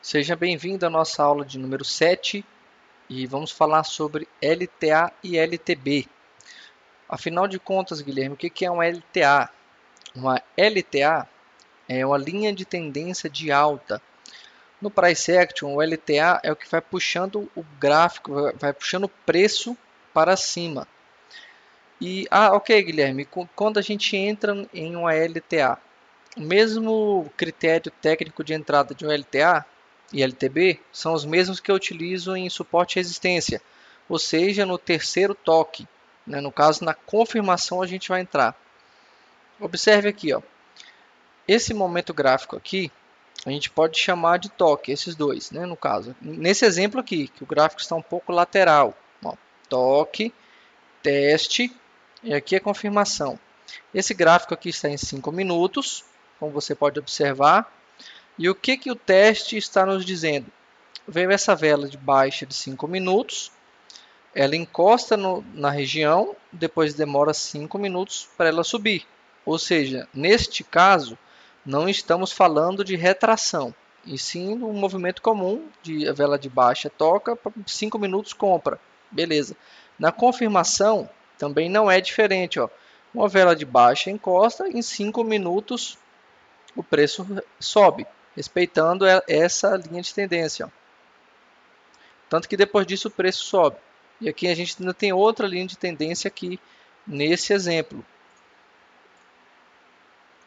Seja bem-vindo à nossa aula de número 7 e vamos falar sobre LTA e LTB. Afinal de contas, Guilherme, o que é uma LTA? Uma LTA é uma linha de tendência de alta. No Price Action, o LTA é o que vai puxando o gráfico, vai puxando o preço para cima. Ok, Guilherme, quando a gente entra em uma LTA, o mesmo critério técnico de entrada de um LTA e LTB são os mesmos que eu utilizo em suporte e resistência, ou seja, no terceiro toque. No caso, na confirmação a gente vai entrar. Observe aqui, ó. Esse momento gráfico aqui, a gente pode chamar de toque, esses dois, no caso. Nesse exemplo aqui, que o gráfico está um pouco lateral. Ó, toque, teste, e aqui é confirmação. Esse gráfico aqui está em 5 minutos, como você pode observar. E o que o teste está nos dizendo? Veio essa vela de baixa de 5 minutos, ela encosta na região, depois demora 5 minutos para ela subir. Ou seja, neste caso, não estamos falando de retração, e sim um movimento comum de vela de baixa toca, 5 minutos compra. Beleza. Na confirmação, também não é diferente. Ó. Uma vela de baixa encosta, em 5 minutos o preço sobe, respeitando essa linha de tendência. Ó. Tanto que depois disso o preço sobe. E aqui a gente ainda tem outra linha de tendência aqui nesse exemplo.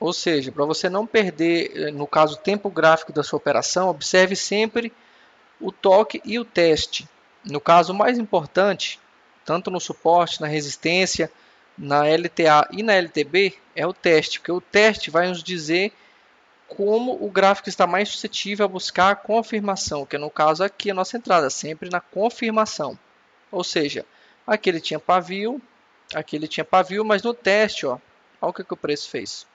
Ou seja, para você não perder, no caso, o tempo gráfico da sua operação, observe sempre o toque e o teste. No caso, o mais importante, tanto no suporte, na resistência, na LTA e na LTB, é o teste, porque o teste vai nos dizer como o gráfico está mais suscetível a buscar a confirmação, que no caso aqui a nossa entrada, sempre na confirmação. Ou seja, aqui ele tinha pavio, mas no teste, ó, olha o que o preço fez.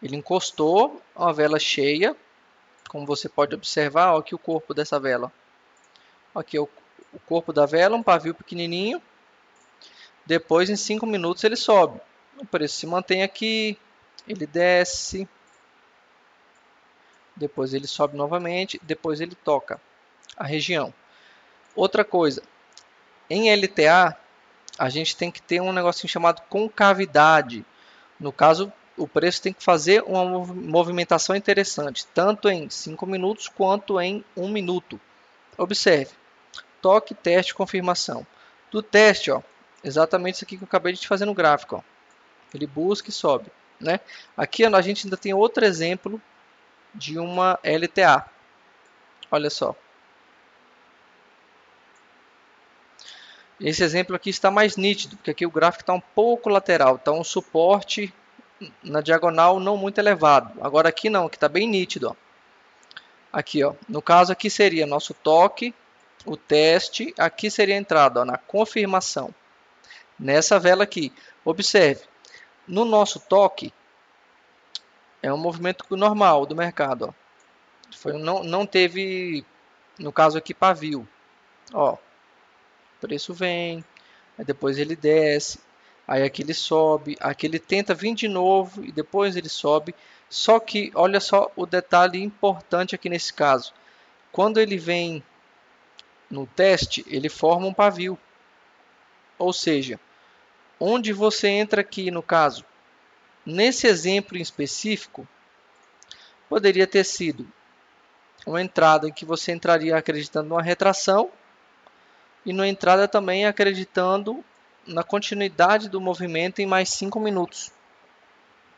Ele encostou uma vela cheia, como você pode observar, ó, aqui o corpo dessa vela. Aqui é o corpo da vela, um pavio pequenininho. Depois, em 5 minutos, ele sobe. O preço se mantém aqui, ele desce. Depois ele sobe novamente, depois ele toca a região. Outra coisa, em LTA, a gente tem que ter um negocinho chamado concavidade. No caso, o preço tem que fazer uma movimentação interessante, tanto em 5 minutos quanto em 1 minuto. Observe, toque, teste, confirmação. Do teste, ó, exatamente isso aqui que eu acabei de fazer no gráfico. Ó. Ele busca e sobe. Né? Aqui a gente ainda tem outro exemplo de uma LTA. Olha só. Esse exemplo aqui está mais nítido, porque aqui o gráfico está um pouco lateral, está um suporte na diagonal não muito elevado. Agora aqui não, que está bem nítido. Ó. Aqui, ó, no caso aqui seria nosso toque, o teste, aqui seria a entrada, ó, na confirmação. Nessa vela aqui, observe, no nosso toque é um movimento normal do mercado. Ó. Não teve, no caso aqui, pavio. Ó, o preço vem, aí depois ele desce, aí aqui ele sobe, aqui ele tenta vir de novo e depois ele sobe. Só que, olha só o detalhe importante aqui nesse caso. Quando ele vem no teste, ele forma um pavio. Ou seja, onde você entra aqui no caso? Nesse exemplo em específico, poderia ter sido uma entrada em que você entraria acreditando numa retração e numa entrada também acreditando na continuidade do movimento em mais 5 minutos.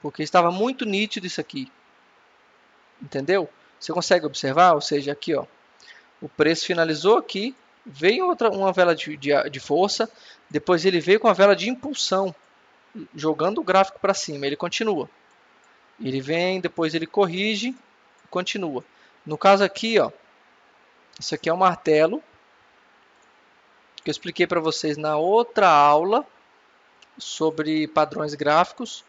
Porque estava muito nítido isso aqui. Entendeu? Você consegue observar? Ou seja, aqui ó, o preço finalizou aqui, veio uma vela de força, depois ele veio com a vela de impulsão, jogando o gráfico para cima. Ele continua. Ele vem, depois ele corrige, continua. No caso aqui, ó, isso aqui é um martelo, que eu expliquei para vocês na outra aula sobre padrões gráficos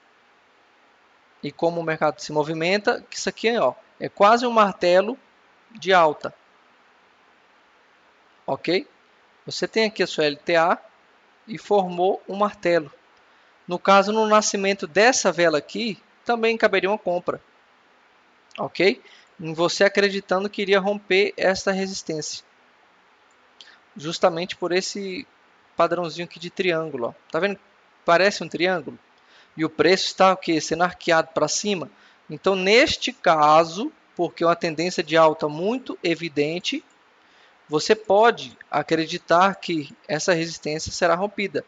e como o mercado se movimenta. Isso aqui ó, é quase um martelo de alta. Ok? Você tem aqui a sua LTA e formou um martelo. No caso, no nascimento dessa vela aqui, também caberia uma compra. ok? Em você acreditando que iria romper esta resistência. Justamente por esse padrãozinho aqui de triângulo, ó. Tá vendo? Parece um triângulo. E o preço está o quê? Sendo arqueado para cima. Então, neste caso, porque é uma tendência de alta muito evidente, você pode acreditar que essa resistência será rompida.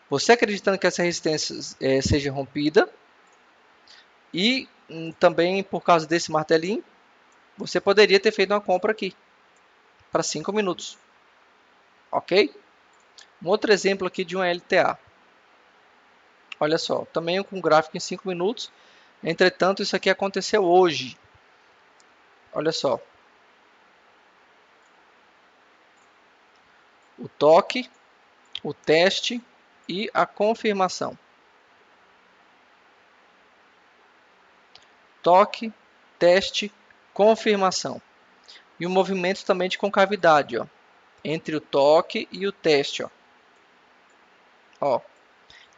Você acreditando que essa resistência seja rompida e também por causa desse martelinho, você poderia ter feito uma compra aqui para 5 minutos. Ok? Um outro exemplo aqui de uma LTA. Olha só, também com gráfico em 5 minutos. Entretanto, isso aqui aconteceu hoje. Olha só. O toque, o teste e a confirmação. Toque, teste, confirmação. E o movimento também de concavidade, ó, entre o toque e o teste. Ó,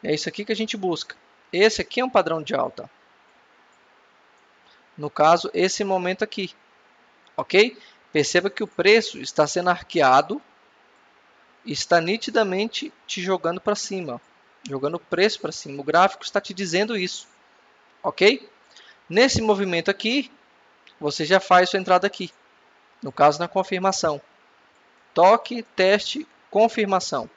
é isso aqui que a gente busca. Esse aqui é um padrão de alta. No caso, esse momento aqui. Ok? Perceba que o preço está sendo arqueado e está nitidamente te jogando para cima. Jogando o preço para cima. O gráfico está te dizendo isso. Ok? Nesse movimento aqui, você já faz sua entrada aqui. No caso, na confirmação. Toque, teste, confirmação.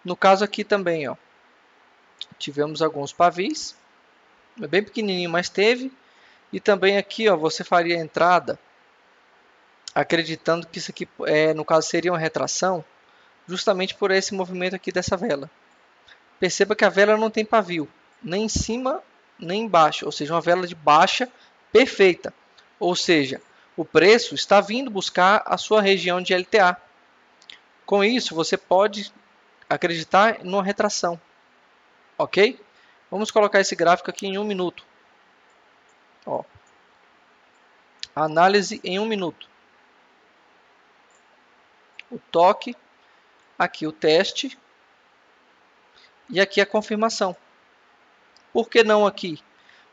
No caso aqui também, ó, tivemos alguns pavis. É bem pequenininho, mas teve. E também aqui, ó, você faria a entrada acreditando que isso aqui, no caso, seria uma retração, justamente por esse movimento aqui dessa vela. Perceba que a vela não tem pavio, nem em cima, nem embaixo, ou seja, uma vela de baixa perfeita. Ou seja, o preço está vindo buscar a sua região de LTA. Com isso, você pode acreditar numa retração. Ok? Vamos colocar esse gráfico aqui em 1 minuto. Ó. Análise em 1 minuto. O toque, aqui o teste e aqui a confirmação. Por que não aqui?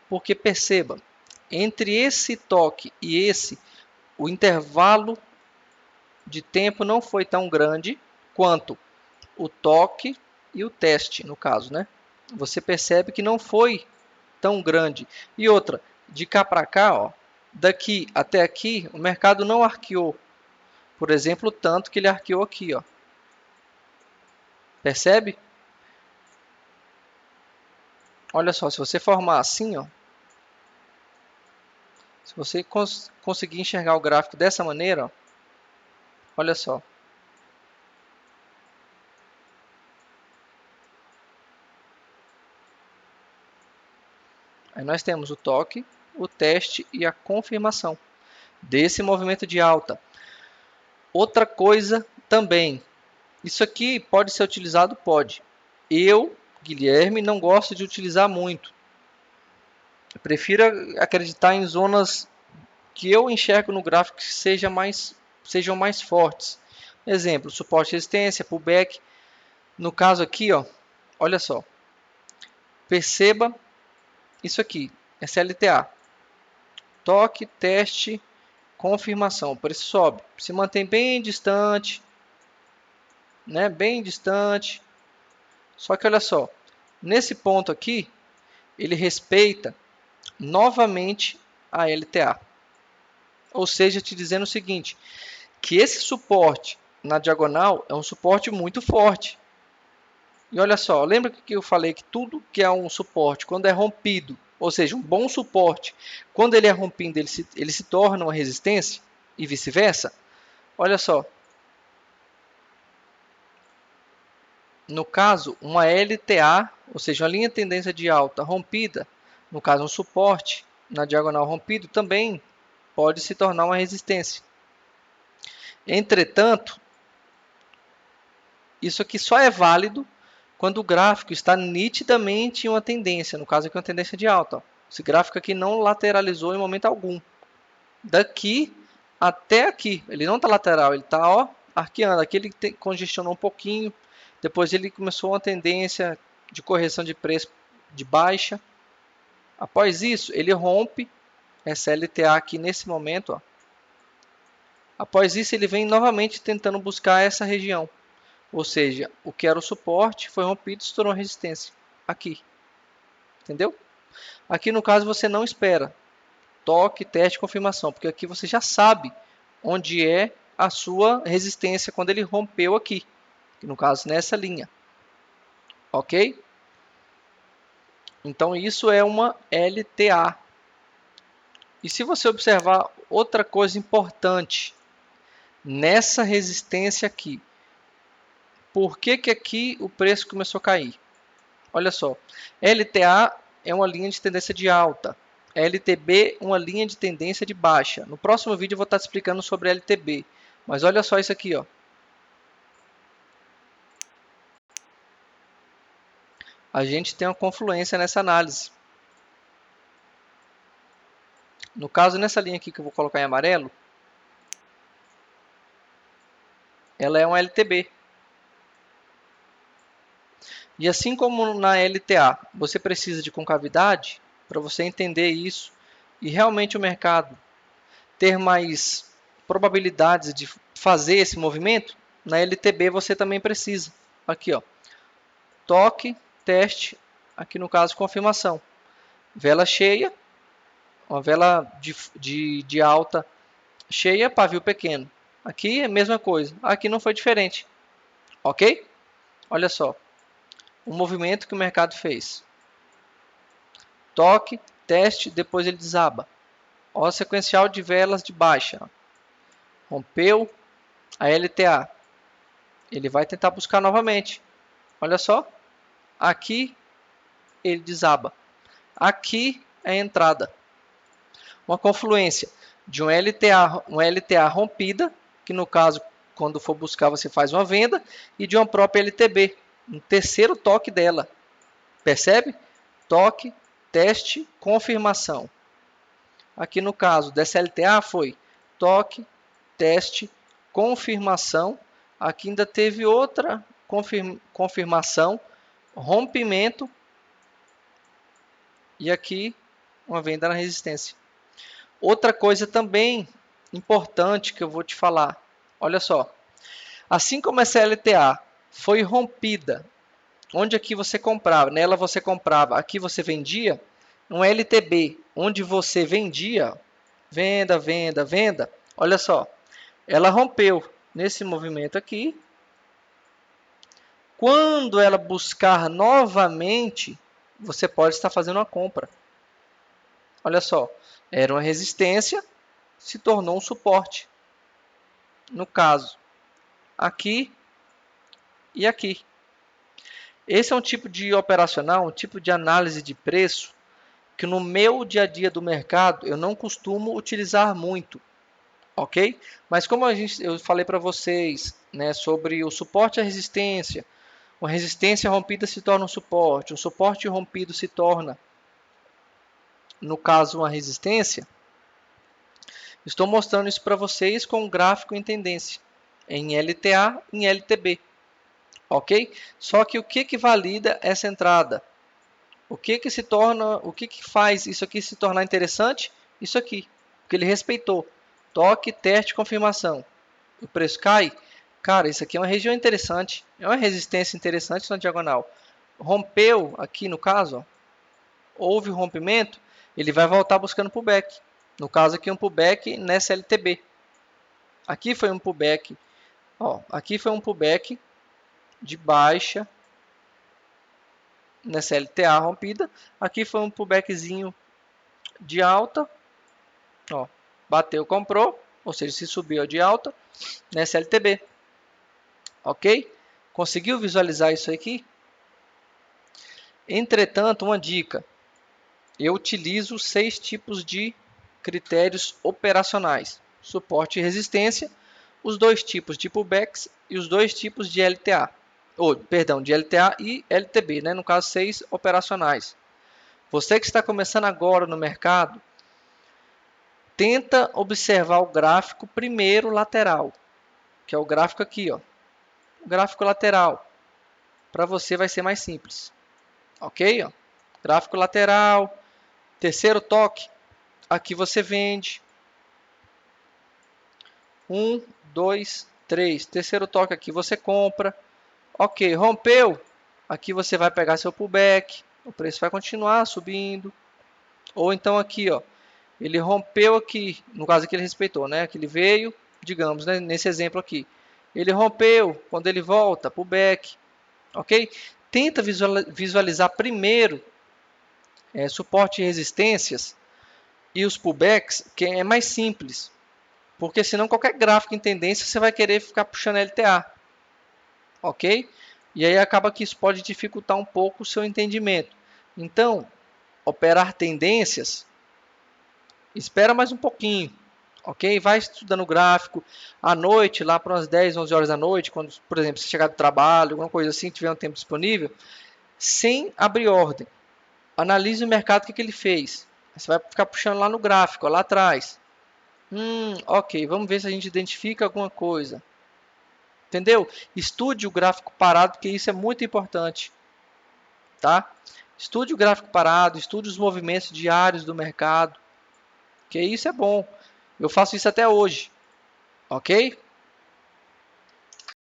Porque perceba, entre esse toque e esse, o intervalo de tempo não foi tão grande quanto o toque e o teste, no caso, né? Você percebe que não foi tão grande. E outra, de cá para cá, ó, daqui até aqui, o mercado não arqueou. Por exemplo, tanto que ele arqueou aqui, ó. Percebe? Olha só, se você formar assim, ó, se você conseguir enxergar o gráfico dessa maneira, ó, olha só. Aí nós temos o toque, o teste e a confirmação desse movimento de alta. Outra coisa também, isso aqui pode ser utilizado? Pode. Eu, Guilherme, não gosto de utilizar muito. Eu prefiro acreditar em zonas que eu enxergo no gráfico que sejam mais fortes. Exemplo, suporte e resistência, pullback. No caso aqui, ó, olha só. Perceba isso aqui, SLTA. Toque, teste, confirmação. O preço sobe. Se mantém bem distante, né? Bem distante. Só que olha só, nesse ponto aqui, ele respeita novamente a LTA. Ou seja, te dizendo o seguinte, que esse suporte na diagonal é um suporte muito forte. E olha só, lembra que eu falei que tudo que é um suporte, quando é rompido, ou seja, um bom suporte, quando ele é rompido, ele se torna uma resistência e vice-versa? Olha só, no caso, uma LTA, ou seja, uma linha de tendência de alta rompida, no caso um suporte na diagonal rompido, também pode se tornar uma resistência. Entretanto, isso aqui só é válido quando o gráfico está nitidamente em uma tendência, no caso aqui uma tendência de alta. Esse gráfico aqui não lateralizou em momento algum. Daqui até aqui, ele não está lateral, ele está arqueando. Aqui ele congestionou um pouquinho, depois ele começou uma tendência de correção de preço de baixa. Após isso, ele rompe essa LTA aqui nesse momento. Ó. Após isso, ele vem novamente tentando buscar essa região. Ou seja, o que era o suporte foi rompido e se tornou resistência. Aqui. Entendeu? Aqui no caso você não espera. Toque, teste, confirmação. Porque aqui você já sabe onde é a sua resistência quando ele rompeu aqui. No caso, nessa linha. Ok? Então isso é uma LTA. E se você observar outra coisa importante nessa resistência aqui, por que que aqui o preço começou a cair? Olha só, LTA é uma linha de tendência de alta, LTB uma linha de tendência de baixa. No próximo vídeo eu vou estar explicando sobre LTB, mas olha só isso aqui, ó. A gente tem uma confluência nessa análise. No caso, nessa linha aqui que eu vou colocar em amarelo, ela é uma LTB. E assim como na LTA, você precisa de concavidade para você entender isso e realmente o mercado ter mais probabilidades de fazer esse movimento, na LTB você também precisa. Aqui, ó, toque, teste, aqui no caso confirmação. Vela cheia, uma vela de alta cheia, pavio pequeno. Aqui é a mesma coisa, aqui não foi diferente, ok? Olha só, o movimento que o mercado fez. Toque, teste, depois ele desaba. Ó, sequencial de velas de baixa. Rompeu a LTA. Ele vai tentar buscar novamente. Olha só. Aqui ele desaba. Aqui é a entrada. Uma confluência de uma LTA rompida, que no caso, quando for buscar, você faz uma venda, e de uma própria LTB. Um terceiro toque dela. Percebe? Toque, teste, confirmação. Aqui no caso dessa LTA foi toque, teste, confirmação. Aqui ainda teve outra confirmação, rompimento e aqui uma venda na resistência. Outra coisa também importante que eu vou te falar. Olha só. Assim como essa LTA foi rompida, onde aqui você comprava, nela você comprava, aqui você vendia, um LTB, onde você vendia, venda, venda, venda, olha só, ela rompeu nesse movimento aqui. Quando ela buscar novamente, você pode estar fazendo uma compra. Olha só, era uma resistência, se tornou um suporte. No caso, aqui e aqui. Esse é um tipo de operacional, um tipo de análise de preço que no meu dia a dia do mercado eu não costumo utilizar muito, ok? Mas como eu falei para vocês, né, sobre o suporte e a resistência, uma resistência rompida se torna um suporte rompido se torna, no caso, uma resistência. Estou mostrando isso para vocês com um gráfico em tendência, em LTA e em LTB, ok? Só que o que valida essa entrada? O que se torna, o que faz isso aqui se tornar interessante? Isso aqui, porque ele respeitou. Toque, teste, confirmação. O preço cai? Cara, isso aqui é uma região interessante. É uma resistência interessante na diagonal. Rompeu aqui no caso, ó, houve rompimento, ele vai voltar buscando pullback. No caso aqui um pullback nessa LTB. Aqui foi um pullback, ó, aqui foi um pullback de baixa nessa LTA rompida. Aqui foi um pullbackzinho de alta, ó, bateu, comprou, ou seja, se subiu de alta nessa LTB, ok? Conseguiu visualizar isso aqui? Entretanto, uma dica, eu utilizo 6 tipos de critérios operacionais, suporte e resistência, os 2 tipos de pullbacks e os 2 tipos de LTA, de LTA e LTB, né? No caso 6 operacionais. Você que está começando agora no mercado, tenta observar o gráfico primeiro lateral, que é o gráfico aqui, ó. O gráfico lateral. Para você vai ser mais simples. Ok? Ó. Gráfico lateral. Terceiro toque, aqui você vende. 1, 2, 3. Terceiro toque aqui você compra. Ok, rompeu. Aqui você vai pegar seu pullback. O preço vai continuar subindo. Ou então aqui, ó, ele rompeu aqui, no caso aqui ele respeitou, né? Que ele veio, digamos, né, nesse exemplo aqui. Ele rompeu, quando ele volta, pullback, ok? Tenta visualizar primeiro suporte e resistências e os pullbacks, que é mais simples. Porque senão qualquer gráfico em tendência você vai querer ficar puxando LTA, ok? E aí acaba que isso pode dificultar um pouco o seu entendimento. Então, operar tendências, espera mais um pouquinho, ok? Vai estudando o gráfico à noite, lá para umas 10, 11 horas da noite, quando, por exemplo, você chegar do trabalho, alguma coisa assim, tiver um tempo disponível, sem abrir ordem. Analise o mercado, o que ele fez. Você vai ficar puxando lá no gráfico, lá atrás. Ok, vamos ver se a gente identifica alguma coisa. Entendeu? Estude o gráfico parado, porque isso é muito importante. Tá? Estude o gráfico parado, estude os movimentos diários do mercado. Que isso é bom. Eu faço isso até hoje. Ok?